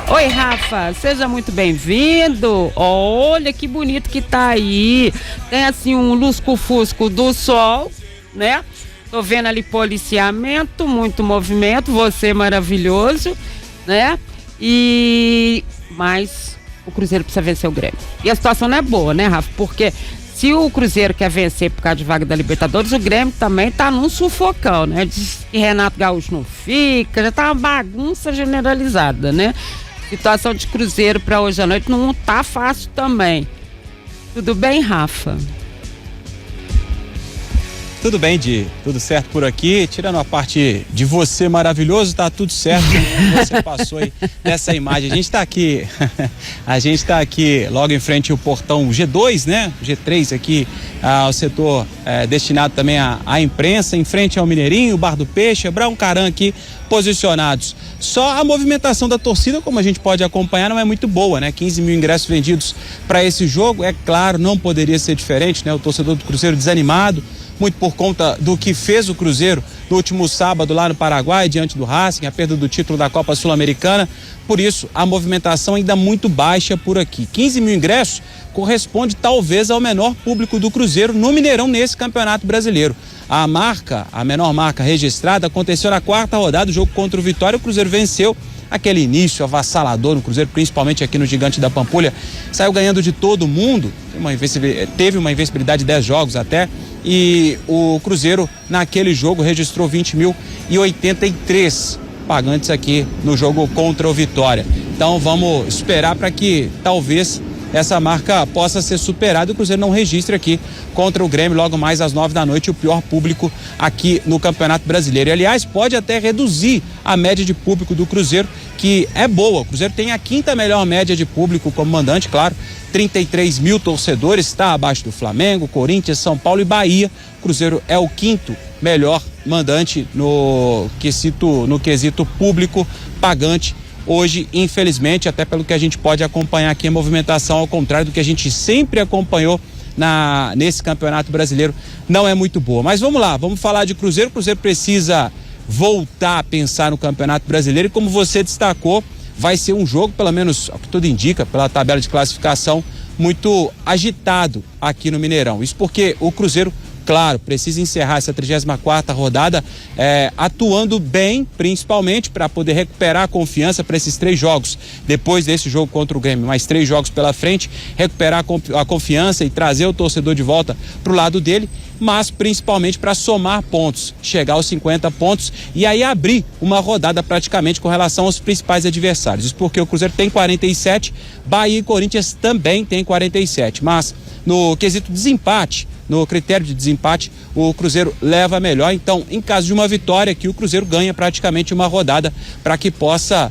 Oi, Rafa, seja muito bem-vindo. Olha que bonito que tá aí. Tem assim um lusco-fusco do sol, né? Tô vendo ali policiamento, muito movimento, você maravilhoso, né? Mas o Cruzeiro precisa vencer o Grêmio. E a situação não é boa, né, Rafa? Porque se o Cruzeiro quer vencer por causa de vaga da Libertadores, o Grêmio também tá num sufocão, né? Diz que Renato Gaúcho não fica, já tá uma bagunça generalizada, né? Situação de Cruzeiro para hoje à noite não tá fácil também. Tudo bem, Rafa? Tudo bem, Di, tudo certo por aqui, tirando a parte de você maravilhoso, tá tudo certo, você passou aí nessa imagem. A gente tá aqui logo em frente ao portão G2, né, G3 aqui, ao setor destinado também à imprensa, em frente ao Mineirinho, Bar do Peixe, Abraão Caran aqui posicionados. Só a movimentação da torcida, como a gente pode acompanhar, não é muito boa, né, 15 mil ingressos vendidos para esse jogo, é claro, não poderia ser diferente, né, o torcedor do Cruzeiro desanimado, muito por conta do que fez o Cruzeiro no último sábado lá no Paraguai, diante do Racing, a perda do título da Copa Sul-Americana. Por isso, a movimentação ainda muito baixa por aqui. 15 mil ingressos corresponde talvez ao menor público do Cruzeiro no Mineirão nesse Campeonato Brasileiro. A menor marca registrada aconteceu na quarta rodada do jogo contra o Vitória. O Cruzeiro venceu. Aquele início avassalador no Cruzeiro, principalmente aqui no Gigante da Pampulha, saiu ganhando de todo mundo, teve uma invencibilidade de 10 jogos até, e o Cruzeiro naquele jogo registrou 20.083 pagantes aqui no jogo contra o Vitória. Então vamos esperar para que talvez essa marca possa ser superada e o Cruzeiro não registre aqui contra o Grêmio logo mais às 9 da noite, o pior público aqui no Campeonato Brasileiro. E, aliás, pode até reduzir a média de público do Cruzeiro, que é boa. O Cruzeiro tem a quinta melhor média de público como mandante, claro, 33 mil torcedores, está abaixo do Flamengo, Corinthians, São Paulo e Bahia. O Cruzeiro é o quinto melhor mandante no quesito público pagante. Hoje, infelizmente, até pelo que a gente pode acompanhar aqui, a movimentação, ao contrário do que a gente sempre acompanhou nesse Campeonato Brasileiro, não é muito boa. Mas vamos lá, vamos falar de Cruzeiro. O Cruzeiro precisa voltar a pensar no Campeonato Brasileiro e, como você destacou, vai ser um jogo, pelo menos, o que tudo indica, pela tabela de classificação, muito agitado aqui no Mineirão. Isso porque o Cruzeiro, claro, precisa encerrar essa 34ª rodada atuando bem, principalmente para poder recuperar a confiança para esses 3 jogos. Depois desse jogo contra o Grêmio, mais 3 jogos pela frente, recuperar a confiança e trazer o torcedor de volta para o lado dele, mas principalmente para somar pontos, chegar aos 50 pontos e aí abrir uma rodada praticamente com relação aos principais adversários. Isso porque o Cruzeiro tem 47, Bahia e Corinthians também tem 47, mas no quesito desempate, no critério de desempate, o Cruzeiro leva melhor. Então, em caso de uma vitória aqui, o Cruzeiro ganha praticamente uma rodada para que possa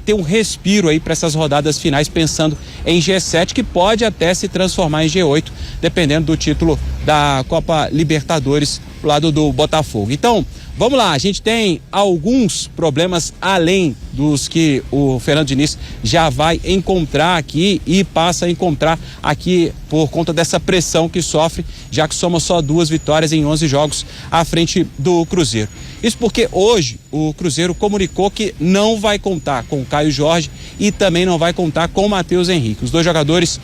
ter um respiro aí para essas rodadas finais, pensando em G7, que pode até se transformar em G8, dependendo do título da Copa Libertadores do lado do Botafogo. Então, vamos lá, a gente tem alguns problemas além dos que o Fernando Diniz já vai encontrar aqui e passa a encontrar aqui por conta dessa pressão que sofre, já que soma só 2 vitórias em 11 jogos à frente do Cruzeiro. Isso porque hoje o Cruzeiro comunicou que não vai contar com o Caio Jorge e também não vai contar com o Matheus Henrique. Os 2 jogadores,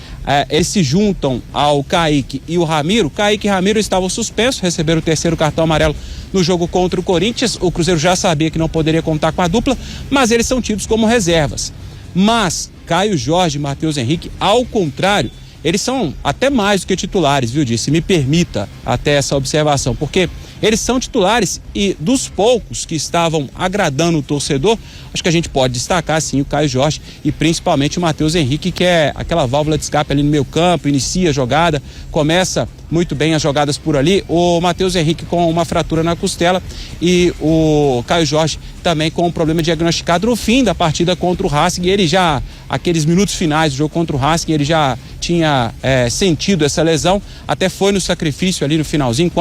eles se juntam ao Kaique e o Ramiro. Kaique e Ramiro estavam suspensos, receberam o 3º cartão amarelo no jogo contra o Corinthians. O Cruzeiro já sabia que não poderia contar com a dupla, mas eles são tidos como reservas. Mas Caio Jorge e Matheus Henrique, ao contrário, eles são até mais do que titulares, viu, Disse? Me permita até essa observação, porque eles são titulares e dos poucos que estavam agradando o torcedor, acho que a gente pode destacar sim o Caio Jorge e principalmente o Matheus Henrique, que é aquela válvula de escape ali no meio campo, inicia a jogada, começa muito bem as jogadas por ali. O Matheus Henrique com uma fratura na costela e o Caio Jorge também com um problema diagnosticado no fim da partida contra o Racing. E ele já, aqueles minutos finais do jogo contra o Racing, ele já tinha sentido essa lesão, até foi no sacrifício ali no finalzinho,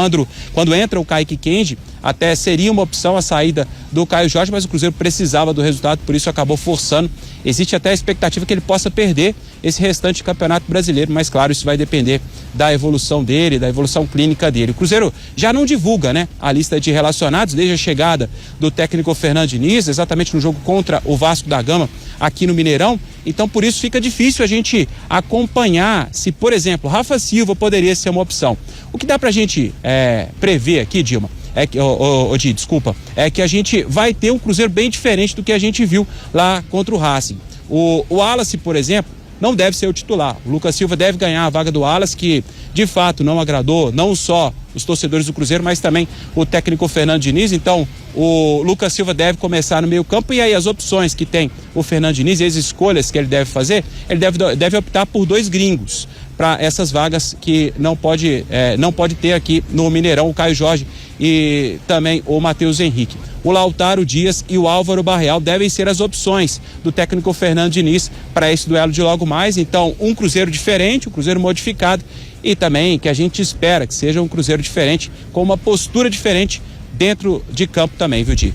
quando entra o Kaique Kenji, até seria uma opção a saída do Caio Jorge, mas o Cruzeiro precisava do resultado, por isso acabou forçando. Existe até a expectativa que ele possa perder esse restante campeonato brasileiro, mas claro, isso vai depender da evolução dele, da evolução clínica dele. O Cruzeiro já não divulga, né, a lista de relacionados desde a chegada do técnico Fernando Diniz, exatamente no jogo contra o Vasco da Gama. aqui no Mineirão, então por isso fica difícil a gente acompanhar se, por exemplo, Rafa Silva poderia ser uma opção. O que dá pra gente prever aqui, Dilma, é que a gente vai ter um Cruzeiro bem diferente do que a gente viu lá contra o Racing. O Wallace, por exemplo, não deve ser o titular. O Lucas Silva deve ganhar a vaga do Wallace, que de fato não agradou não só os torcedores do Cruzeiro, mas também o técnico Fernando Diniz. Então o Lucas Silva deve começar no meio campo, e aí as opções que tem o Fernando Diniz e as escolhas que ele deve fazer, ele deve optar por 2 gringos para essas vagas que não pode ter aqui no Mineirão, o Caio Jorge e também o Matheus Henrique. O Lautaro Dias e o Álvaro Barreal devem ser as opções do técnico Fernando Diniz para esse duelo de logo mais. Então, um Cruzeiro diferente, um Cruzeiro modificado, e também que a gente espera que seja um Cruzeiro diferente, com uma postura diferente dentro de campo também, viu, Di?